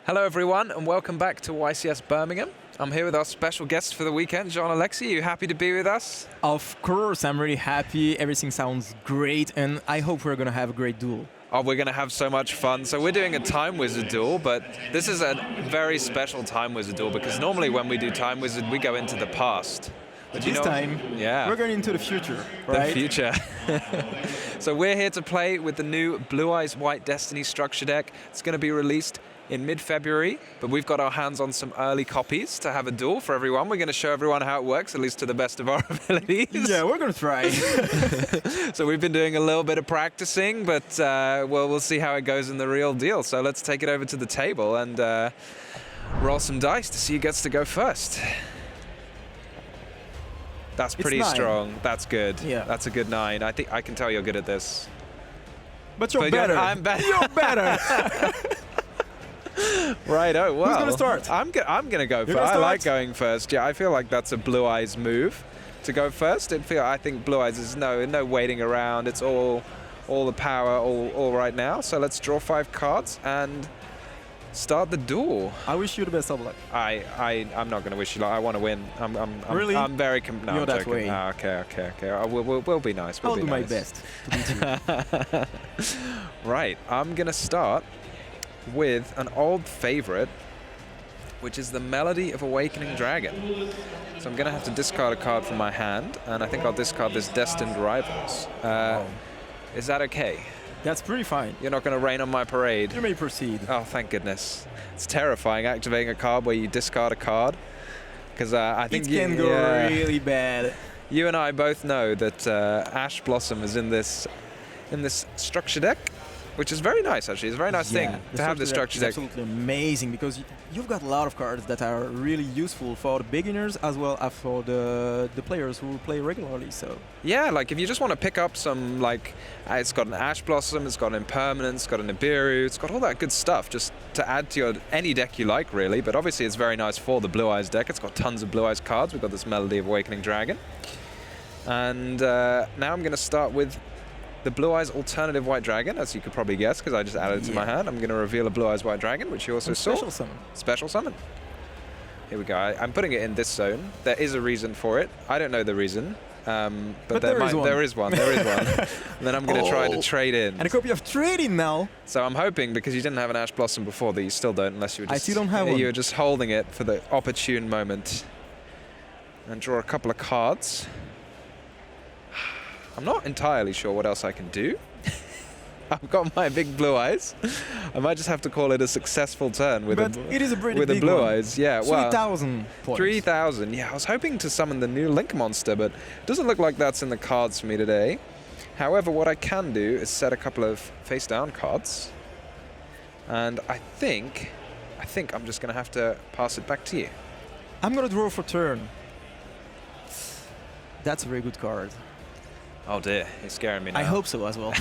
Hello everyone and welcome back to YCS Birmingham. I'm here with our special guest for the weekend, Jean-Alexis. Are you happy to be with us? Of course, I'm really happy. Everything sounds great and I hope we're going to have a great duel. Oh, we're going to have so much fun. So we're doing a Time Wizard duel, but this is a very special Time Wizard duel because normally when we do Time Wizard, we go into the past. But this time, we're going into the future, right? The future. So we're here to play with the new Blue Eyes White Destiny structure deck. It's going to be released in mid-February, but we've got our hands on some early copies to have a duel for everyone. We're going to show everyone how it works, at least to the best of our abilities. Yeah, we're going to try. So we've been doing a little bit of practicing, but we'll see how it goes in the real deal. So let's take it over to the table and roll some dice to see who gets to go first. That's pretty strong. That's good. Yeah. That's a good 9. I think I can tell you're good at this. But you're better. I'm better. You're better. Right, oh, well. Who's going to start? I'm going to go first. I like going first. Yeah, I feel like that's a Blue Eyes move to go first. I think Blue Eyes is no waiting around. It's all the power, all right now. So let's draw 5 cards and start the duel. I wish you the best of luck. I'm not going to wish you luck. I want to win. Really? I'm very... No, You're I'm that joking. way. Okay. We'll be nice. I'll do my best to beat you. Right, I'm going to start with an old favorite, which is the Melody of Awakening Dragon. So I'm going to have to discard a card from my hand, and I think I'll discard this Destined Rivals. Is that okay? That's pretty fine. You're not going to rain on my parade? You may proceed. Oh, thank goodness. It's terrifying activating a card where you discard a card, because I think it can go really bad. You and I both know that Ash Blossom is in this structure deck, which is very nice, actually. It's a very nice thing to have this structure deck. It's absolutely amazing because you've got a lot of cards that are really useful for the beginners as well as for the players who play regularly. So yeah, like if you just want to pick up some, like it's got an Ash Blossom, it's got an Impermanence, it's got an Nibiru, it's got all that good stuff just to add to your any deck you like, really. But obviously it's very nice for the Blue Eyes deck. It's got tons of Blue Eyes cards. We've got this Melody of Awakening Dragon. And now I'm going to start with the Blue Eyes Alternative White Dragon, as you could probably guess, because I just added it to my hand. I'm going to reveal a Blue Eyes White Dragon, which you also saw. Special summon. Special summon. Here we go. I'm putting it in this zone. There is a reason for it. I don't know the reason, but there is one. And then I'm going to try to trade in. And a copy of trading now. So I'm hoping, because you didn't have an Ash Blossom before, that you still don't, unless you were just... I still don't have one. You were just holding it for the opportune moment. And draw a couple of cards. I'm not entirely sure what else I can do. I've got my big Blue Eyes. I might just have to call it a successful turn with it is a pretty with big the Blue one. Eyes. Yeah, well, 3,000 points. 3,000. Yeah, I was hoping to summon the new Link monster, but it doesn't look like that's in the cards for me today. However, what I can do is set a couple of face-down cards, and I think I'm just going to have to pass it back to you. I'm going to draw for turn. That's a very good card. Oh dear, you're scaring me now. I hope so as well.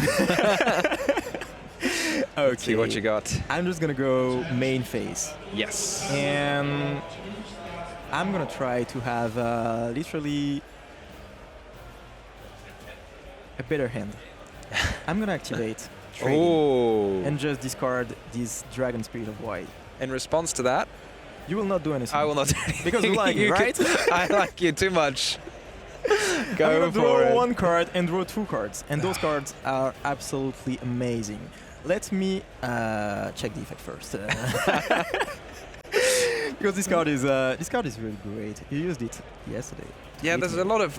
Okay, see what you got. I'm just gonna go main phase. Yes. And I'm gonna try to have literally a better hand. I'm gonna activate trading and just discard this Dragon Spirit of White. In response to that, you will not do anything. I will not do anything. Because you like it, right? I like you too much. I'm gonna draw 1 card and draw 2 cards, and those cards are absolutely amazing. Let me check the effect first, because this card is really great. You used it yesterday. Yeah, there's a lot of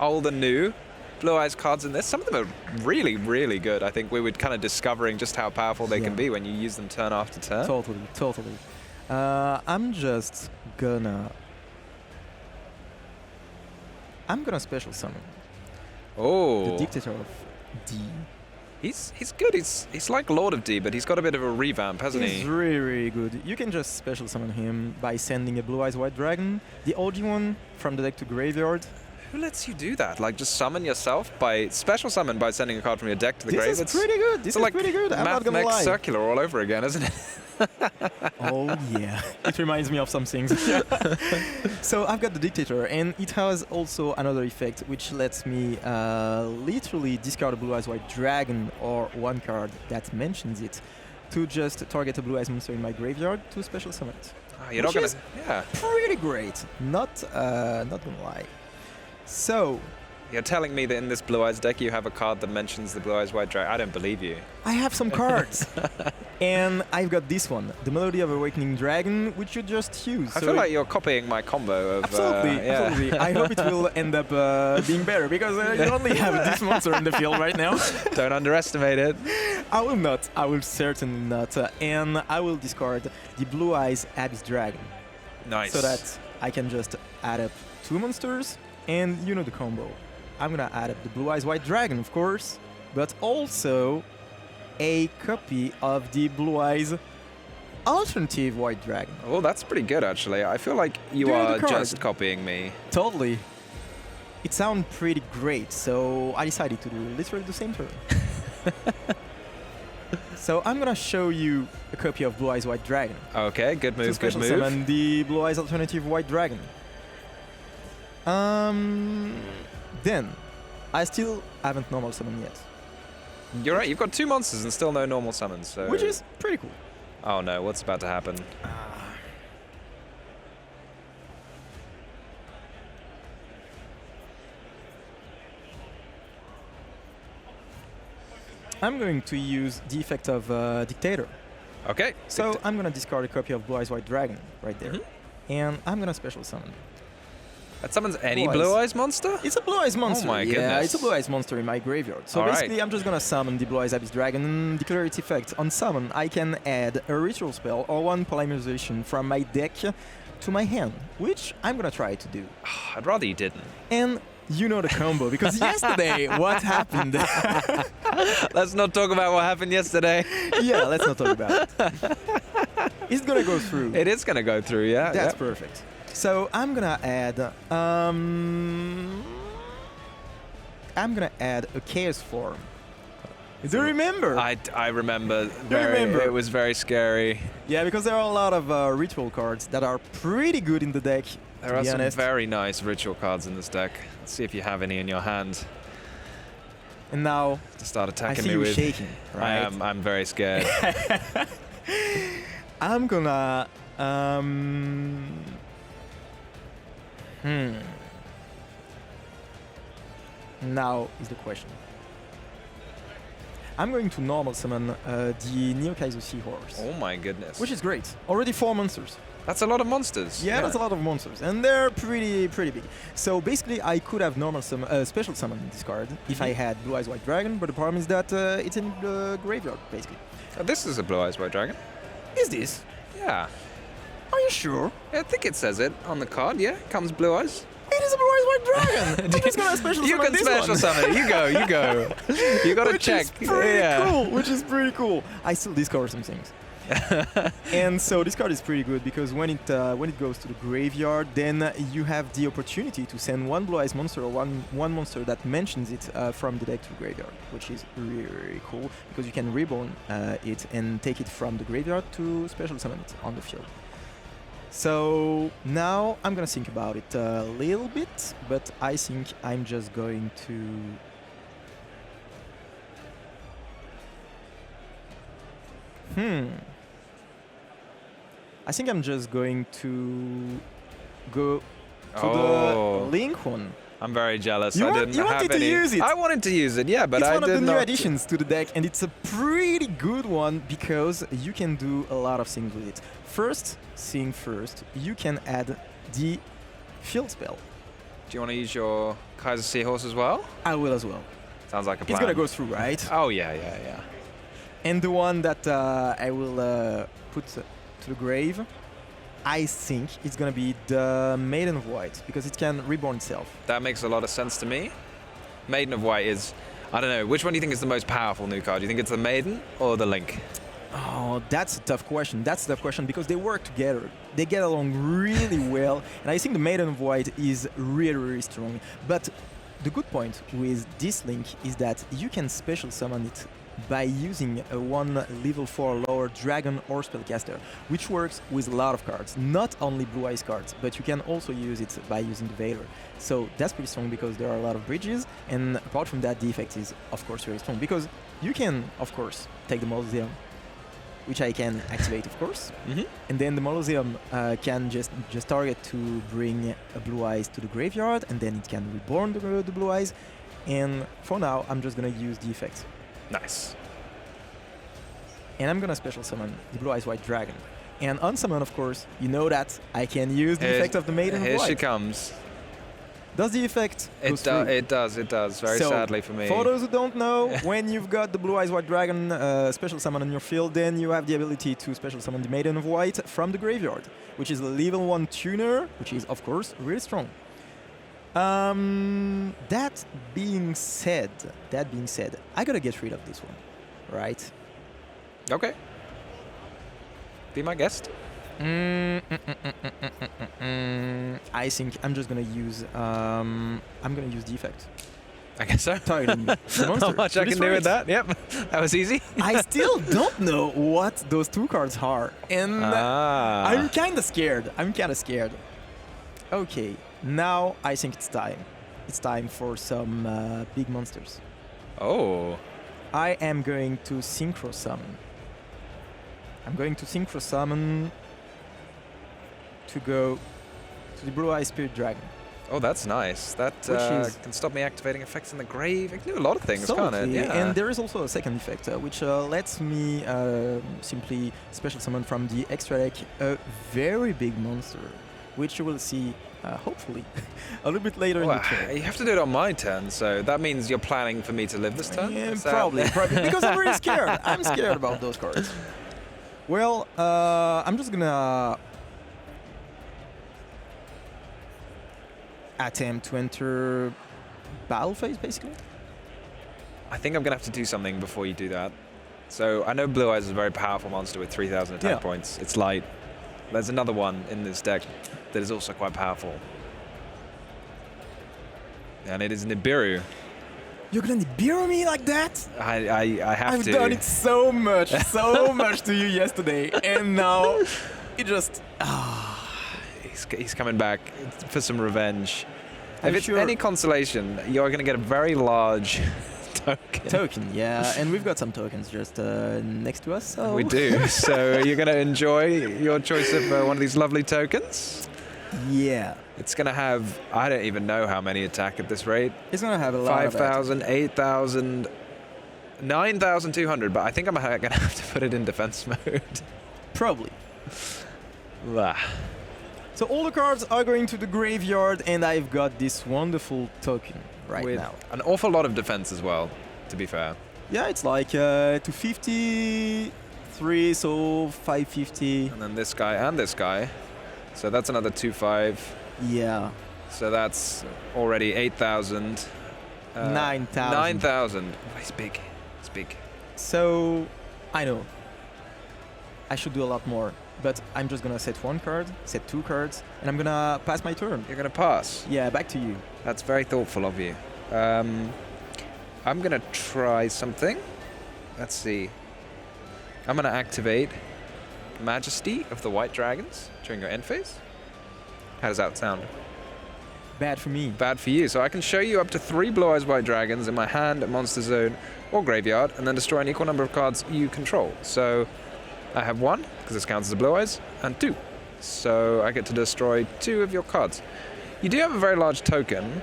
old and new Blue Eyes cards in this. Some of them are really, really good. I think we were kind of discovering just how powerful they can be when you use them turn after turn. Totally. I'm gonna special summon. The Dictator of D. He's good. He's like Lord of D, but he's got a bit of a revamp, hasn't he? He's really, really good. You can just special summon him by sending a Blue Eyes White Dragon, the OG one, from the deck to graveyard. Who lets you do that? Like just summon yourself by special summon by sending a card from your deck to the grave? This is pretty good. This is like pretty good. I'm not gonna lie. Circular all over again, isn't it? Oh yeah, it reminds me of some things. So I've got the Dictator, and it has also another effect which lets me literally discard a Blue Eyes White Dragon or 1 card that mentions it to just target a Blue Eyes monster in my graveyard to special summon it. Oh, you're not gonna. Yeah. Pretty great. Not gonna lie. So. You're telling me that in this Blue Eyes deck you have a card that mentions the Blue Eyes White Dragon. I don't believe you. I have some cards. And I've got this one, the Melody of Awakening Dragon, which you just use. I feel like you're copying my combo of... Absolutely, absolutely. I hope it will end up being better, because you only have this monster in the field right now. Don't underestimate it. I will not. I will certainly not. And I will discard the Blue Eyes Abyss Dragon. Nice. So that I can just add up 2 monsters, and you know the combo. I'm gonna add up the Blue Eyes White Dragon, of course, but also a copy of the Blue Eyes Alternative White Dragon. Oh, that's pretty good, actually. I feel like you are just copying me. Totally. It sounds pretty great, so I decided to do literally the same turn. So I'm gonna show you a copy of Blue Eyes White Dragon. Okay, good move, good move. Summon the Blue Eyes Alternative White Dragon. Then, I still haven't normal summoned yet. You're right, you've got 2 monsters and still no normal summons, so... Which is pretty cool. Oh no, what's about to happen? I'm going to use the effect of Dictator. Okay. So I'm gonna discard a copy of Blue Eyes White Dragon right there. And I'm gonna special summon. That summons any Blue Eyes monster? It's a Blue Eyes monster. Oh my goodness. Yeah, it's a Blue Eyes monster in my graveyard. So basically, I'm just gonna summon the Blue Eyes Abyss Dragon. Declare its effect. On summon, I can add a ritual spell or 1 polymerization from my deck to my hand, which I'm gonna try to do. I'd rather you didn't. And you know the combo, because yesterday, what happened? Let's not talk about what happened yesterday. Yeah, let's not talk about it. It's gonna go through. It is gonna go through, yeah. That's perfect. So I'm gonna add a Chaos Form. Do you remember? I remember. Remember? It was very scary. Yeah, because there are a lot of ritual cards that are pretty good in the deck. There are some very nice ritual cards in this deck. Let's see if you have any in your hand. And now to start attacking I see me with. Shaking, right? I'm very scared. I'm gonna Now is the question. I'm going to normal summon the Neo Kaizo Seahorse. Oh my goodness. Which is great. Already 4 monsters. That's a lot of monsters. Yeah, that's a lot of monsters. And they're pretty big. So basically, I could have normal special summon this card if I had Blue Eyes White Dragon, but the problem is that it's in the graveyard, basically. This is a Blue Eyes White Dragon. Is this? Yeah. Are you sure? Yeah, I think it says it on the card, yeah. Comes Blue Eyes. It is a Blue Eyes White Dragon! I'm just gonna special summon this one. You can special summon it. You go. You gotta check. Which is pretty cool. Which is pretty cool. I still discover some things. And so this card is pretty good because when it goes to the graveyard, then you have the opportunity to send 1 Blue Eyes monster or one monster that mentions it from the deck to the graveyard, which is really cool because you can reborn it and take it from the graveyard to special summon it on the field. So now I'm gonna think about it a little bit, but I think I'm just going to I think I'm just going to go to the Link one. I'm very jealous. You wanted to use it. I wanted to use it, yeah, but it's I did not. It's one of the new additions to the deck, and it's a pretty good one because you can do a lot of things with it. First, you can add the field spell. Do you want to use your Kaiser Seahorse as well? I will as well. Sounds like a plan. It's gonna go through, right? Oh yeah. And the one that I will put to the grave, I think it's gonna be the Maiden of White because it can reborn itself. That makes a lot of sense to me. Maiden of White is, I don't know, which one do you think is the most powerful new card? Do you think it's the Maiden or the Link? Oh, that's a tough question. Because they work together. They get along really well, and I think the Maiden of White is really strong. But the good point with this Link is that you can special summon it by using a 1 level 4 lower dragon or spellcaster, which works with a lot of cards, not only Blue Eyes cards, but you can also use it by using the Veiler. So that's pretty strong because there are a lot of bridges, and apart from that, the effect is of course very strong because you can of course take the Mausoleum which I can activate, of course. Mm-hmm. And then the Mausoleum can just target to bring a Blue Eyes to the graveyard, and then it can reborn the Blue Eyes. And for now, I'm just gonna use the effect. Nice. And I'm gonna special summon the Blue Eyes White Dragon. And on summon, of course, you know that I can use the effect of the Maiden of Here White. she comes. Does the effect It does. Very So, sadly for me. For those who don't know, when you've got the Blue Eyes White Dragon special summon on your field, then you have the ability to special summon the Maiden of White from the graveyard, which is a level 1 tuner, which is, of course, really strong. That being said, I gotta get rid of this one, right? Okay. Be my guest. I think I'm just gonna use the effect. I guess so. Targeting the monster. Not much to I can do destroy with it. that. Yep, that was easy. I still don't know what those 2 cards are, and I'm kind of scared. Okay, now I think it's time. It's time for some big monsters. Oh. I am going to Synchro Summon. To go to the Blue Eye Spirit Dragon. Oh, that's nice. That can stop me activating effects in the grave. It can do a lot of things, can't it? Absolutely. Yeah. And there is also a second effect, which lets me simply special summon from the extra deck a very big monster, which you will see, hopefully, a little bit later in the turn. You have to do it on my turn, so that means you're planning for me to live this turn? Yeah, Is that- probably, because I'm really scared. I'm scared about those cards. Well, I'm just gonna attempt to enter battle phase, basically. I think I'm going to have to do something before you do that. So I know Blue Eyes is a very powerful monster with 3,000 attack points. It's light. There's another one in this deck that is also quite powerful. And it is Nibiru. You're gonna Nibiru me like that? I have I've to. done it so much to you yesterday, and now it just... He's coming back for some revenge. Are If you it's sure? any consolation, you're going to get a very large token. Yeah, and we've got some tokens just next to us, so... We do. So you're going to enjoy your choice of one of these lovely tokens. Yeah. It's going to have, I don't even know how many attack at this rate. It's gonna have a lot of 5,000, 8,000, 9,200, but I think I'm going to have to put it in defense mode. Probably. Blah. So all the cards are going to the graveyard, and I've got this wonderful token With now. an awful lot of defense as well, to be fair. Yeah, it's like 253, so 550. And then this guy and this guy. So that's another 2,500. Yeah. So that's already 8,000. 9,000. 9,000. Oh, he's big. He's big. So, I know. I should do a lot more. But I'm just gonna set 1 card, set 2 cards, and I'm gonna pass my turn. You're going to pass. Yeah, back to you. That's very thoughtful of you. I'm going to try something. Let's see. I'm going to activate Majesty of the White Dragons during your end phase. How does that sound? Bad for me. Bad for you. So I can show you up to 3 Blue Eyes White Dragons in my hand, monster zone, or graveyard, and then destroy an equal number of cards you control. So I have 1, because this counts as a Blue Eyes, and 2. So I get to destroy 2 of your cards. You do have a very large token.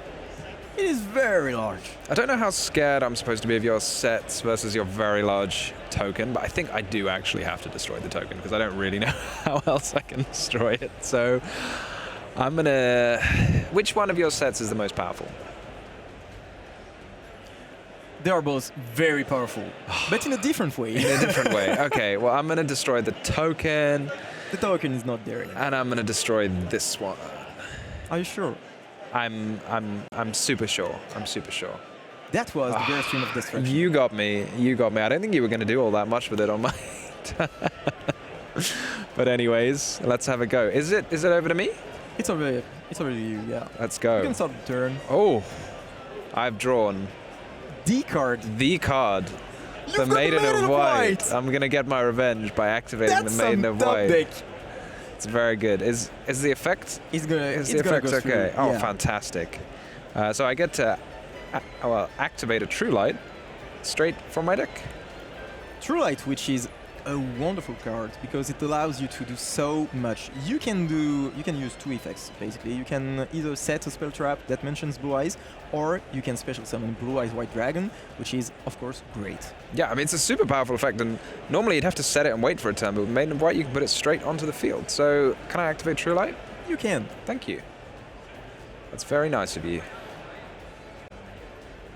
It is very large. I don't know how scared I'm supposed to be of your sets versus your very large token, but I think I do actually have to destroy the token, because I don't really know how else I can destroy it. So I'm going to... Which one of your sets is the most powerful? They are both very powerful, but in a different way. In a different way. Okay, well, I'm going to destroy the token. The token is not there anymore. And I'm going to destroy this one. Are you sure? I'm super sure. I'm super sure. That was the Girl Stream of Destruction. You got me. You got me. I don't think you were going to do all that much with it on my turn. But anyways, let's have a go. Is it over to me? It's already you, yeah. Let's You go. can start the turn. Oh, I've drawn The card. the card. You've The got Maiden of White. I'm going to get my revenge by activating That's the Maiden some of top White. deck. It's very good. Is the effect? It's gonna. Is It's the gonna effect go okay? through. Oh, Yeah. fantastic. So I get to activate a True Light straight from my deck. True Light, which is a wonderful card because it allows you to do so much. You can use two effects basically. You can either set a spell trap that mentions Blue Eyes, or you can special summon Blue Eyes White Dragon, which is of course great. Yeah, I mean it's a super powerful effect, and normally you'd have to set it and wait for a turn, but with Maiden of White you can put it straight onto the field. So can I activate True Light? You can. Thank you. That's very nice of you.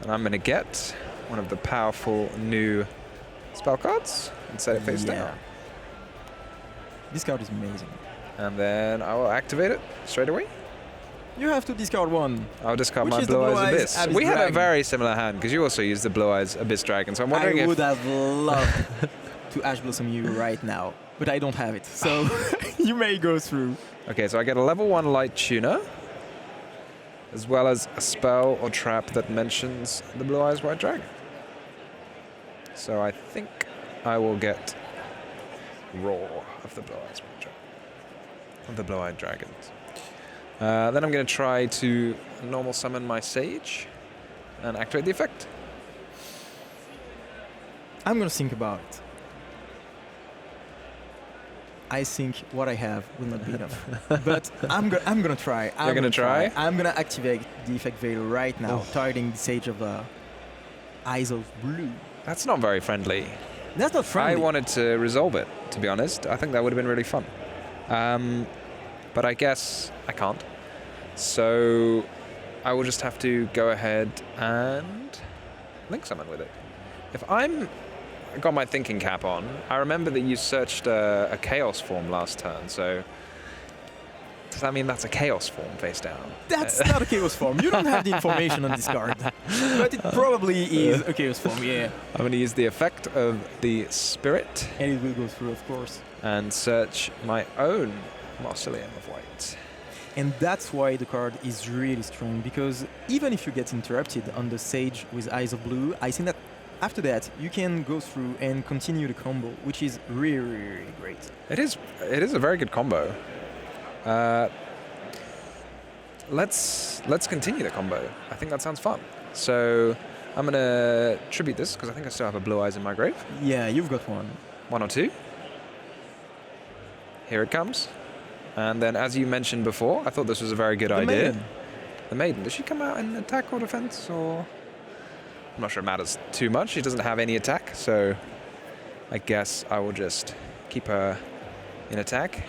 And I'm going to get one of the powerful new spell cards and set it face down. This card is amazing. And then I will activate it straight away. You have to discard one. I'll discard my Blue Eyes Abyss. We had a very similar hand because you also used the Blue Eyes Abyss Dragon. So I'm wondering if I would have loved to Ash Blossom you right now, but I don't have it. So you may go through. Okay, so I get a level 1 Light Tuner, as well as a spell or trap that mentions the Blue Eyes White Dragon. So I think I will get Roar of the Blue Eyes White Dragon. Of the Blue Eyed Dragons. Then I'm going to try to normal summon my Sage and activate the effect. I'm going to think about it. I think what I have will not be enough. But I'm going to try. You're going to try? I'm going to activate the effect Veil right now, targeting the Sage of Eyes of Blue. That's not very friendly. That's not friendly. I wanted to resolve it, to be honest. I think that would have been really fun. But I guess I can't. So I will just have to go ahead and Link Summon with it. If I got my thinking cap on, I remember that you searched a Chaos form last turn, so does that mean that's a Chaos form face down? That's not a Chaos form. You don't have the information on this card. But it probably is a Chaos form, yeah. I'm going to use the effect of the Spirit. And it will go through, of course. And search my own Mausoleum of White. And that's why the card is really strong, because even if you get interrupted on the Sage with Eyes of Blue, I think that after that, you can go through and continue the combo, which is really, really great. It is a very good combo. Let's continue the combo. I think that sounds fun. So I'm going to tribute this, because I think I still have a Blue Eyes in my grave. Yeah, you've got one. 1 or 2. Here it comes. And then, as you mentioned before, I thought this was a very good idea. Maiden. The Maiden. Does she come out in attack or defense, or...? I'm not sure it matters too much. She doesn't have any attack, so I guess I will just keep her in attack.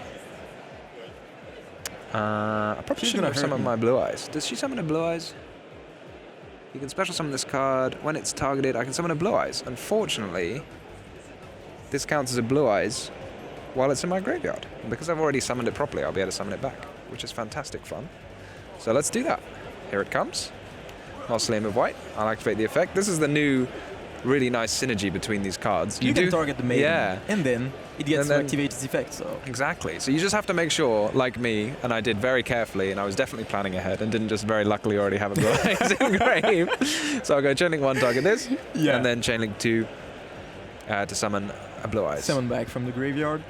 I probably shouldn't have summoned my Blue Eyes. Does she summon a Blue Eyes? You can special summon this card. When it's targeted, I can summon a Blue Eyes. Unfortunately, this counts as a Blue Eyes while it's in my graveyard. And because I've already summoned it properly, I'll be able to summon it back, which is fantastic fun. So let's do that. Here it comes. Mausoleum of White. I'll activate the effect. This is the new, really nice synergy between these cards. You can target the Maiden, yeah, and then it gets to activate its effect. So exactly. So you just have to make sure, like me, and I did very carefully, and I was definitely planning ahead, and didn't just very luckily already have a Blue Eyes in grave. So I'll go Chainlink 1, target this, and then Chainlink 2 to summon a Blue Eyes. Summon back from the graveyard.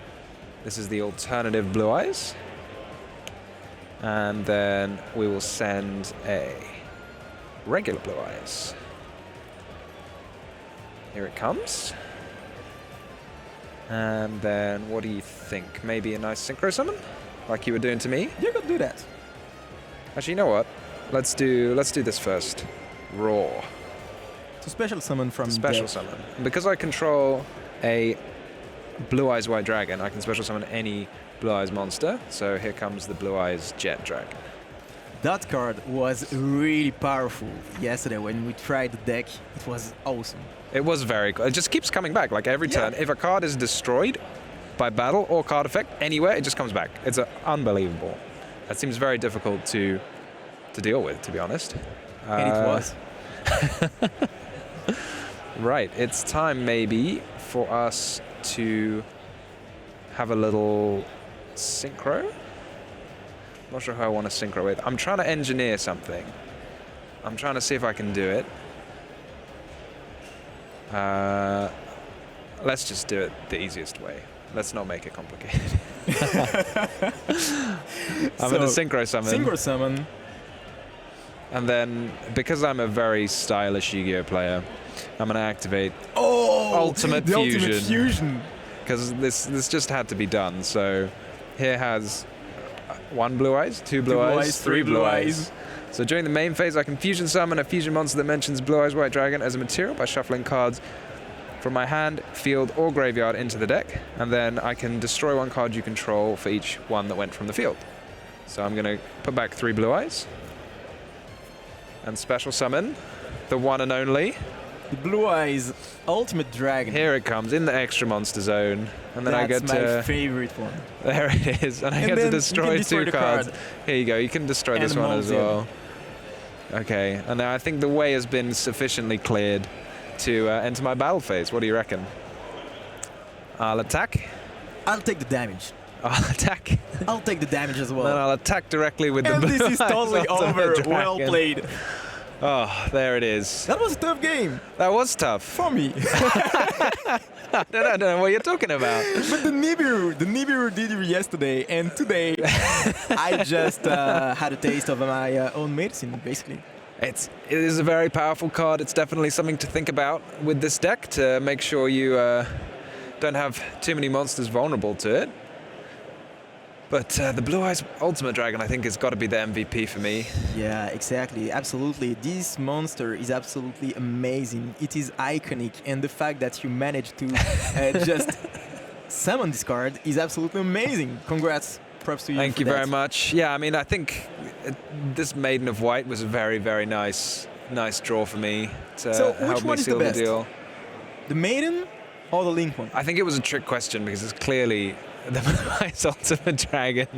This is the alternative Blue Eyes. And then we will send a regular Blue Eyes. Here it comes. And then what do you think? Maybe a nice synchro summon? Like you were doing to me? You could do that. Actually, you know what? Let's do this first. Roar. To special summon from special deck. Summon. And because I control a Blue Eyes White Dragon, I can special summon any Blue Eyes monster. So here comes the Blue Eyes Jet Dragon. That card was really powerful yesterday when we tried the deck. It was awesome. It was very cool. It just keeps coming back like every turn. If a card is destroyed by battle or card effect anywhere, it just comes back. It's unbelievable. That seems very difficult to deal with, to be honest. And it was. Right. It's time maybe for us to have a little synchro. Not sure who I want to synchro with. I'm trying to engineer something. I'm trying to see if I can do it. Let's just do it the easiest way. Let's not make it complicated. I'm going to synchro summon. Synchro summon. And then, because I'm a very stylish Yu-Gi-Oh player, I'm going to activate Ultimate Fusion. Ultimate Fusion. because this just had to be done. So here has 1 blue eyes, 2 blue eyes, 3 blue eyes. So during the main phase, I can fusion summon a fusion monster that mentions Blue Eyes White Dragon as a material by shuffling cards from my hand, field, or graveyard into the deck, and then I can destroy 1 card you control for each one that went from the field. So I'm going to put back 3 blue eyes and special summon the one and only. The Blue Eyes Ultimate Dragon. Here it comes in the extra monster zone, and then I get That's to. my favorite one. There it is, and I get to destroy 2 cards. Here you go. You can destroy And this one as well. Molten. Okay, and now I think the way has been sufficiently cleared to enter my battle phase. What do you reckon? I'll attack. I'll take the damage. I'll attack. I'll take the damage as well. Then I'll attack directly with and the this Blue is Eyes totally Ultimate over. Dragon. Well played. Oh, there it is. That was a tough game That was tough. for me. I don't know what you're talking about. But the Nibiru did it yesterday, and today I just had a taste of my own medicine, basically. It is a very powerful card. It's definitely something to think about with this deck to make sure you don't have too many monsters vulnerable to it. But the Blue Eyes Ultimate Dragon, I think, has got to be the MVP for me. Yeah, exactly. Absolutely. This monster is absolutely amazing. It is iconic, and the fact that you managed to just summon this card is absolutely amazing. Congrats. Props to you. Thank for you that. very much. Yeah, I mean, I think this Maiden of White was a very, very nice draw for me to So help which me one is the seal the best? deal. The Maiden or the Link one? I think it was a trick question because it's clearly the Blue Eyes Ultimate Dragon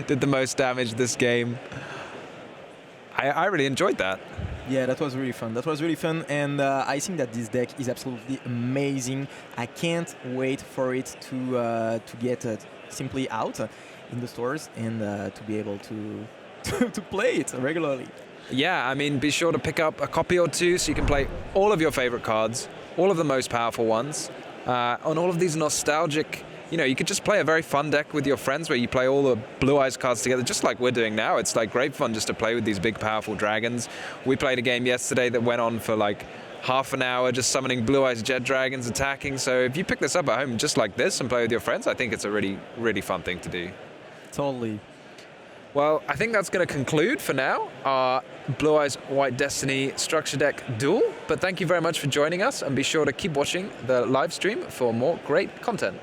did the most damage this game. I really enjoyed that. Yeah, that was really fun. That was really fun, and I think that this deck is absolutely amazing. I can't wait for it to get simply out in the stores and to be able to play it regularly. Yeah, I mean, be sure to pick up a copy or 2 so you can play all of your favorite cards, all of the most powerful ones, on all of these nostalgic. You know, you could just play a very fun deck with your friends where you play all the Blue Eyes cards together, just like we're doing now. It's like great fun just to play with these big, powerful dragons. We played a game yesterday that went on for like half an hour, just summoning Blue Eyes Jet Dragons attacking. So if you pick this up at home just like this and play with your friends, I think it's a really, really fun thing to do. Totally. Well, I think that's going to conclude for now our Blue Eyes White Destiny structure deck duel. But thank you very much for joining us, and be sure to keep watching the live stream for more great content.